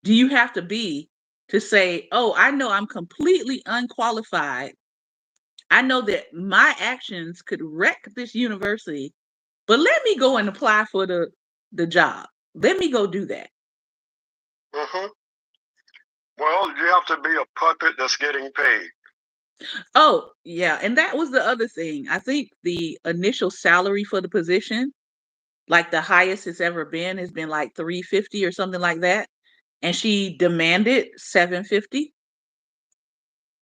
do you have to be to say, oh, I know I'm completely unqualified. I know that my actions could wreck this university, but let me go and apply for the job. Let me go do that. Mm-hmm. Well, you have to be a puppet that's getting paid. Oh, yeah, and that was the other thing. I think the initial salary for the position, like the highest it's ever been, has been like 350 or something like that, and she demanded 750.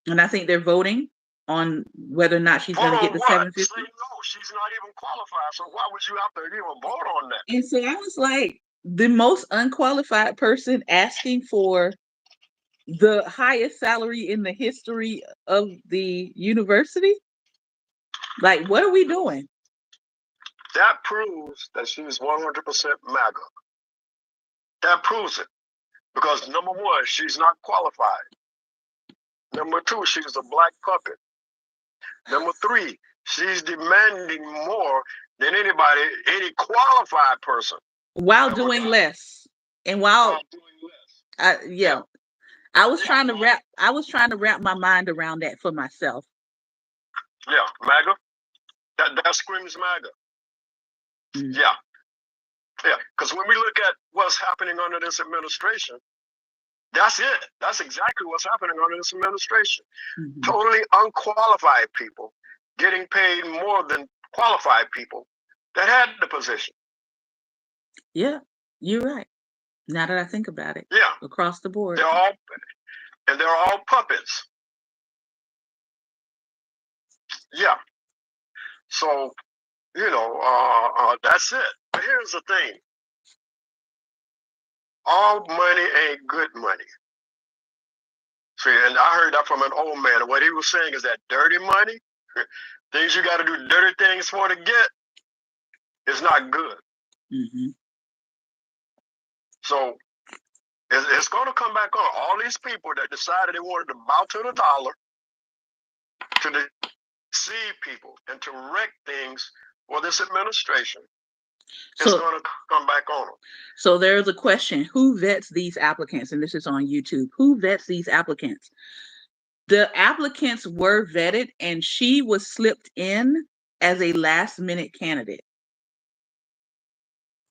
And I think they're voting on whether or not she's going Vote to get on the what? See, 750. no, she's not even qualified. So why would you have to even vote on that? And so I was like, the most unqualified person asking for the highest salary in the history of the university. Like, what are we doing? That proves that she's 100% MAGA. That proves it. Because number one, she's not qualified. Number two, she's a black puppet. Number three, she's demanding more than anybody, any qualified person While ever doing got less. And while while doing less. Yeah. yeah, I was Yeah. trying to wrap my mind around that for myself. Yeah. MAGA. That screams MAGA. Mm. Yeah. Yeah. Because when we look at what's happening under this administration, that's it. That's exactly what's happening under this administration. Mm-hmm. Totally unqualified people getting paid more than qualified people that had the position. Yeah, you're right. Now that I think about it, Yeah. across the board. They're all puppets. Yeah. So, that's it. But here's the thing. All money ain't good money. See, and I heard that from an old man. And what he was saying is that dirty money, things you got to do dirty things for to get, is not good. Mm-hmm. So it's going to come back on. All these people that decided they wanted to bow to the dollar, to deceive people, and to wreck things for this administration, it's going to come back on them. So there's a question: who vets these applicants? And this is on YouTube. Who vets these applicants? The applicants were vetted, and she was slipped in as a last-minute candidate.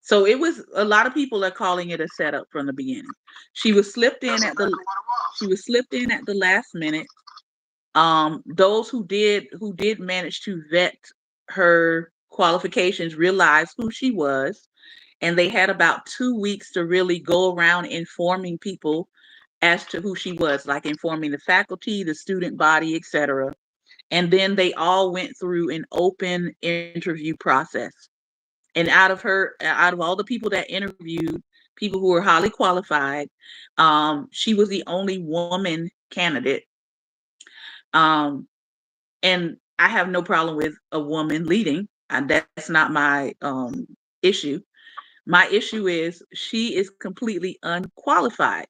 So it was, a lot of people are calling it a setup from the beginning. She was slipped in at the last minute. Those who did manage to vet her qualifications realized who she was, and they had about 2 weeks to really go around informing people as to who she was, like informing the faculty, the student body, etc. And then they all went through an open interview process. And out of all the people that interviewed, people who were highly qualified, she was the only woman candidate. Um, and I have no problem with a woman leading. That's not my issue. My issue is she is completely unqualified.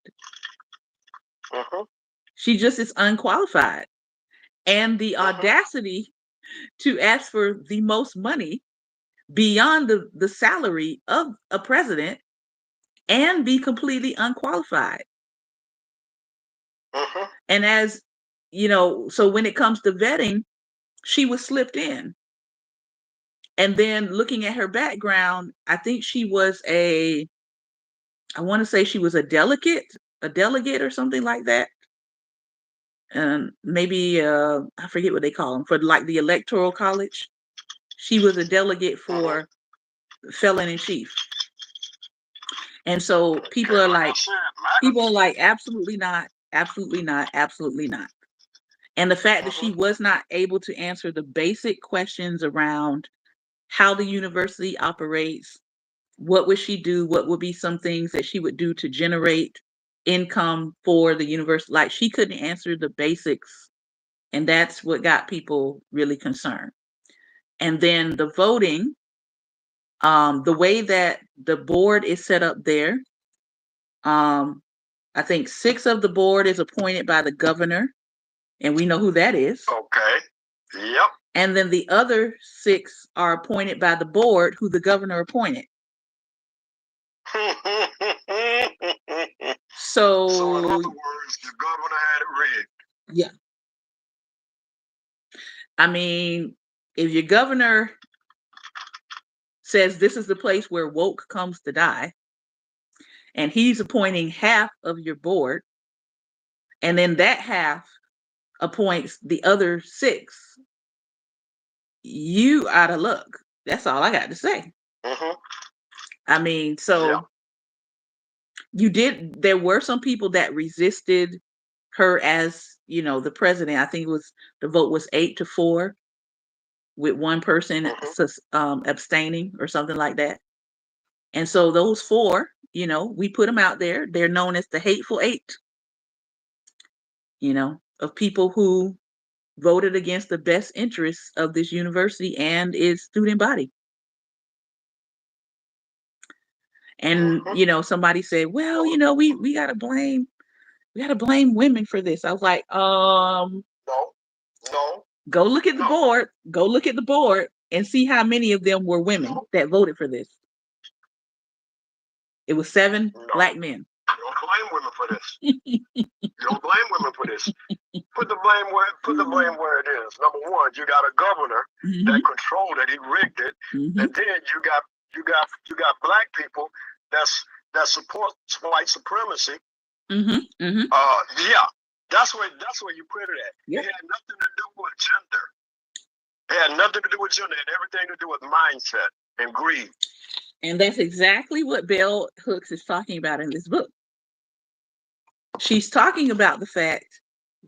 Uh-huh. She just is unqualified. And the Uh-huh. audacity to ask for the most money beyond the salary of a president and be completely unqualified. Uh-huh. And as you know, so when it comes to vetting, she was slipped in. And then looking at her background, I think she was I want to say she was a delegate or something like that. And maybe I forget what they call them for like the electoral college. She was a delegate Uh-huh. for felon in chief. And so Okay, like I said, MAGA. people are like, absolutely not, absolutely not, absolutely not. And the fact that she Uh-huh. was not able to answer the basic questions around how the university operates, what would she do, what would be some things that she would do to generate income for the university, like she couldn't answer the basics. And that's what got people really concerned. And then the voting, the way that the board is set up there, um, I think 6 of the board is appointed by the governor, and we know who that is. Okay. Yep. And then the other 6 are appointed by the board, who the governor appointed. So in So, other words, the governor had it rigged. yeah, I mean, if your governor says this is the place where woke comes to die, and he's appointing half of your board, and then that half appoints the other 6, you out of luck. That's all I got to say. Uh-huh. I mean, Yeah. so there were some people that resisted her as, the president. I think the vote was 8-4 with one person Uh-huh. abstaining or something like that. And so those 4, we put them out there. They're known as the hateful 8, of people who voted against the best interests of this university and its student body. And Uh-huh. somebody said, well, we gotta blame women for this. I was like, No. No. go look at the No. board, and see how many of them were women No. that voted for this. It was 7 No. black men. You don't blame women for this. You don't blame women for this. Put the blame where it is. Number one, you got a governor that controlled it, he rigged it, and then you got black people that support white supremacy. Yeah, that's where you put it at. Yep. It had nothing to do with gender. It had nothing to do with gender. It had everything to do with mindset and greed. And that's exactly what Bell Hooks is talking about in this book. She's talking about the fact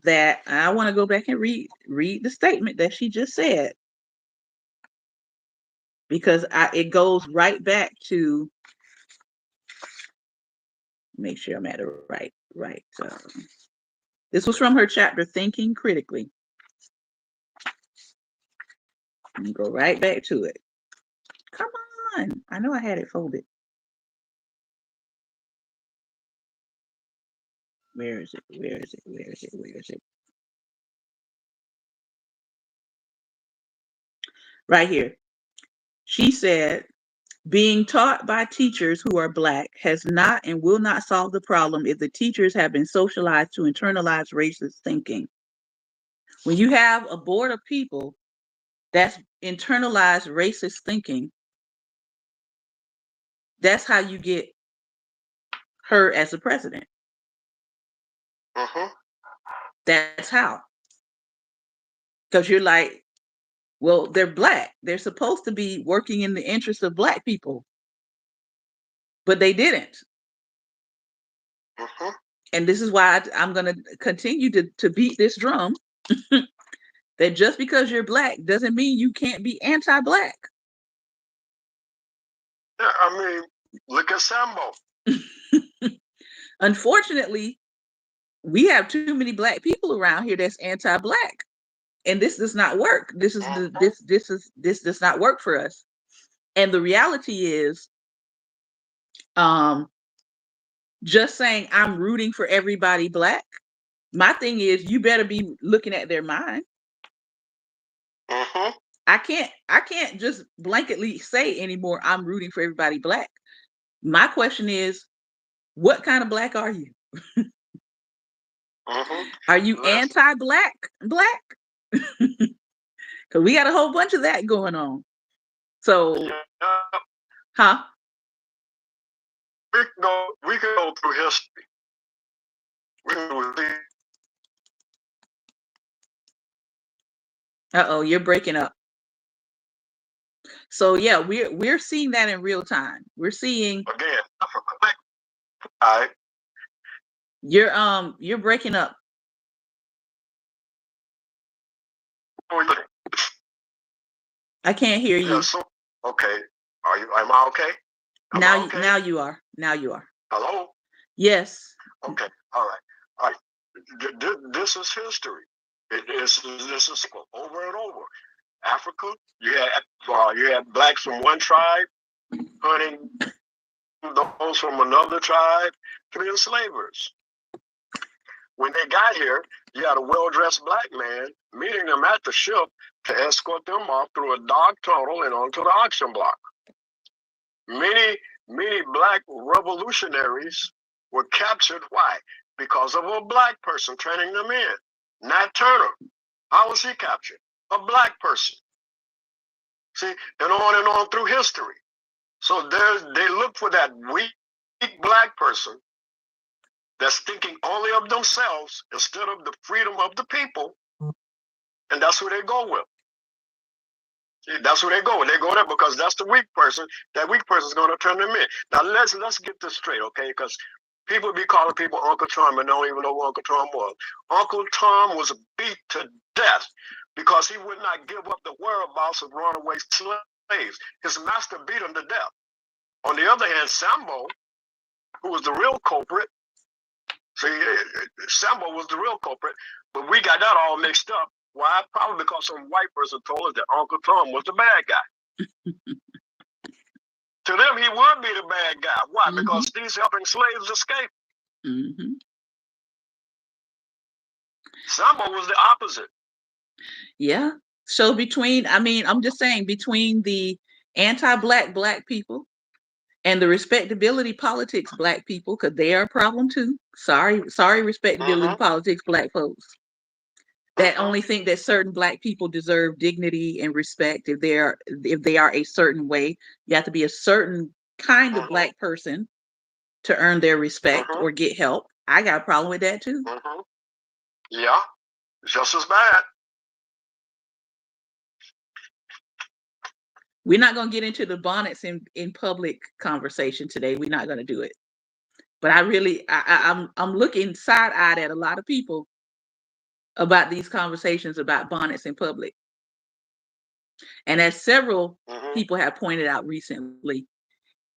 that I want to go back and read the statement that she just said, because it goes right back to, make sure I'm at it right. This was from her chapter, Thinking Critically. Let me go right back to it. Come on. I know I had it folded. Where is it? Right here. She said, being taught by teachers who are Black has not and will not solve the problem if the teachers have been socialized to internalize racist thinking. When you have a board of people that's internalized racist thinking, that's how you get her as a president. That's how. Because you're like, well, they're Black. They're supposed to be working in the interest of Black people, but they didn't. And this is why I'm going to continue to beat this drum that just because you're Black doesn't mean you can't be anti-Black. Yeah, I mean, look at Sambo. Unfortunately, we have too many Black people around here that's anti-Black. and this does not work. This is the Mhm. this does not work for us. And the reality is, um, just saying I'm rooting for everybody black. My thing is, you better be looking at their mind. Mhm. I can't just blanketly say anymore I'm rooting for everybody black. My question is, what kind of black are you? Mhm. Are you Listen. anti-black black? Because we got a whole bunch of that going on. So, Yeah. huh? We can go through history. We can see Uh-oh, you're breaking up. So yeah, we're seeing that in real time. We're seeing again. All right. you're breaking up. I can't hear Yeah. you. So okay. Are you? Am I okay? Am Now I okay? now you are. Now you are. Hello. Yes. Okay. All right. All right. This is history. This is over and over. Africa. You had blacks from one tribe hunting those from another tribe to be enslavers. When they got here, you had a well-dressed black man meeting them at the ship to escort them off through a dark tunnel and onto the auction block. Many, many black revolutionaries were captured. Why? Because of a black person turning them in. Nat Turner. How was he captured? A black person. See, and on through history. So they look for that weak black person that's thinking only of themselves instead of the freedom of the people, and that's who they go with. See, that's who they go with. They go there because that's the weak person. That weak person is going to turn them in. Now let's get this straight, okay? Because people be calling people Uncle Tom and don't even know who Uncle Tom was. Uncle Tom was beat to death because he would not give up the whereabouts of runaway slaves. His master beat him to death. On the other hand, Sambo, who was the real culprit, see, Sambo was the real culprit, but we got that all mixed up. Why? Probably because some white person told us that Uncle Tom was the bad guy. To them, he would be the bad guy. Why? Mm-hmm. Because he's helping slaves escape. Mm-hmm. Sambo was the opposite. Yeah. So I'm just saying, between the anti-black black people and the respectability politics black people, because they are a problem too. Sorry, respectability Mm-hmm. politics black folks that Mm-hmm. only think that certain black people deserve dignity and respect if they are a certain way. You have to be a certain kind of Mm-hmm. black person to earn their respect Mm-hmm. or get help. I got a problem with that too. Mm-hmm. Yeah, just as bad. We're not going to get into the bonnets in public conversation today. We're not going to do it. But I'm looking side-eyed at a lot of people about these conversations about bonnets in public. And as several Mm-hmm. people have pointed out recently,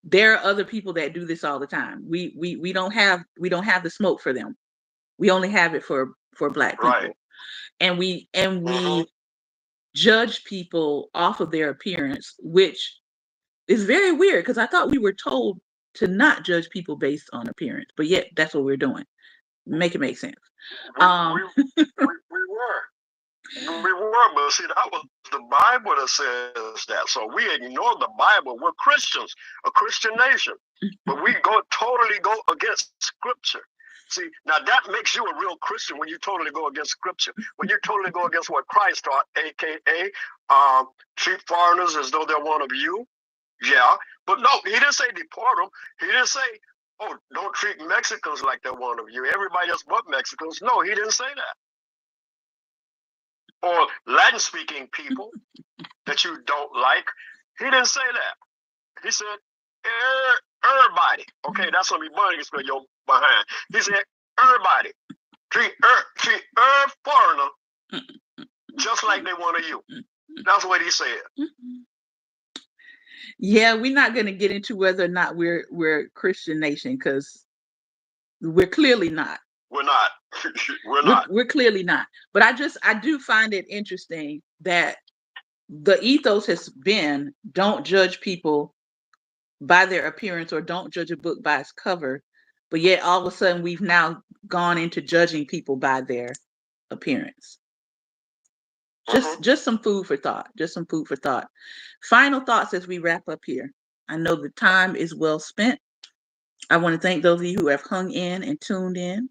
there are other people that do this all the time. We don't have the smoke for them. We only have it for black Right. people. And we Mm-hmm. judge people off of their appearance, which is very weird because I thought we were told to not judge people based on appearance, but yet that's what we're doing. Make it make sense. We, Um, we, we were. We were, but see, that was the Bible that says that. So we ignore the Bible. We're Christians, a Christian nation, but we totally go against Scripture. See, now that makes you a real Christian when you totally go against Scripture. When you totally go against what Christ taught, aka treat foreigners as though they're one of you. Yeah, but no, he didn't say deport them. He didn't say, oh, don't treat Mexicans like they're one of you. Everybody else but Mexicans. No, he didn't say that. Or Latin speaking people that you don't like. He didn't say that. He said, everybody. Okay, that's gonna be money for your behind. He said, everybody. Treat foreigner just like they want to you. That's what he said. yeah, we're not going to get into whether or not we're a Christian nation because we're clearly not. We're not. We're not. We're clearly not. But I do find it interesting that the ethos has been don't judge people by their appearance or don't judge a book by its cover. But yet all of a sudden we've now gone into judging people by their appearance. Mm-hmm. Just some food for thought. Just some food for thought. Final thoughts as we wrap up here. I know the time is well spent. I want to thank those of you who have hung in and tuned in.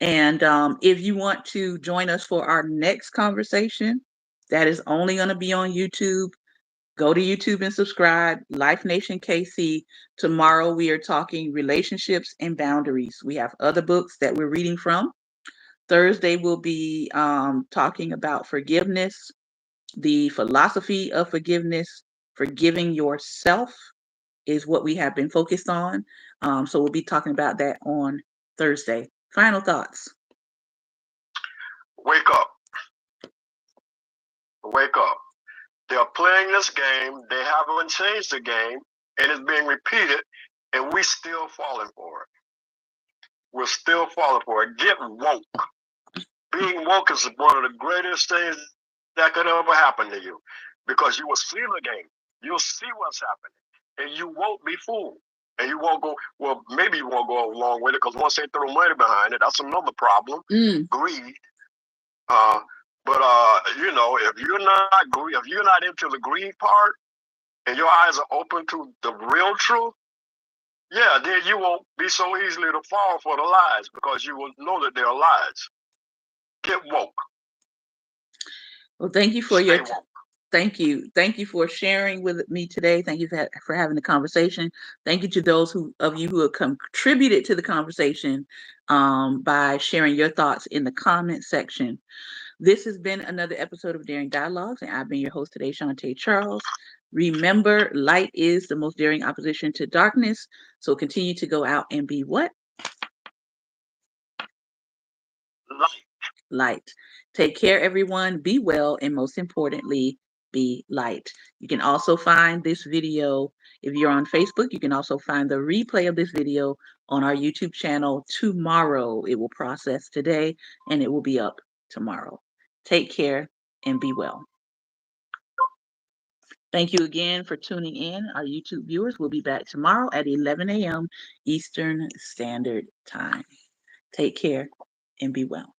And if you want to join us for our next conversation, that is only going to be on YouTube. Go to YouTube and subscribe. Life Nation KC. Tomorrow we are talking relationships and boundaries. We have other books that we're reading from. Thursday we'll be talking about forgiveness, the philosophy of forgiveness, forgiving yourself is what we have been focused on. So we'll be talking about that on Thursday. Final thoughts. Wake up. Wake up. They're playing this game. They haven't changed the game, and it's being repeated, and we still falling for it. We're still falling for it. Get woke. Being woke is one of the greatest things that could ever happen to you, because you will see the game. You'll see what's happening, and you won't be fooled. And you won't go, well, maybe you won't go along with it, because once they throw money behind it, that's another problem. Greed. But you know, if you're not into the greed part, and your eyes are open to the real truth, yeah, then you won't be so easily to fall for the lies, because you will know that they're lies. Get woke. Well, thank you for Stay woke. Thank you for sharing with me today. Thank you for having the conversation. Thank you to those of you who have contributed to the conversation by sharing your thoughts in the comment section. This has been another episode of Daring Dialogues, and I've been your host today, Shantae Charles. Remember, light is the most daring opposition to darkness. So continue to go out and be what? Light. Light. Take care, everyone. Be well, and most importantly, be light. You can also find this video, if you're on Facebook, you can also find the replay of this video on our YouTube channel tomorrow. It will process today, and it will be up tomorrow. Take care and be well. Thank you again for tuning in. Our YouTube viewers will be back tomorrow at 11 a.m. Eastern Standard Time. Take care and be well.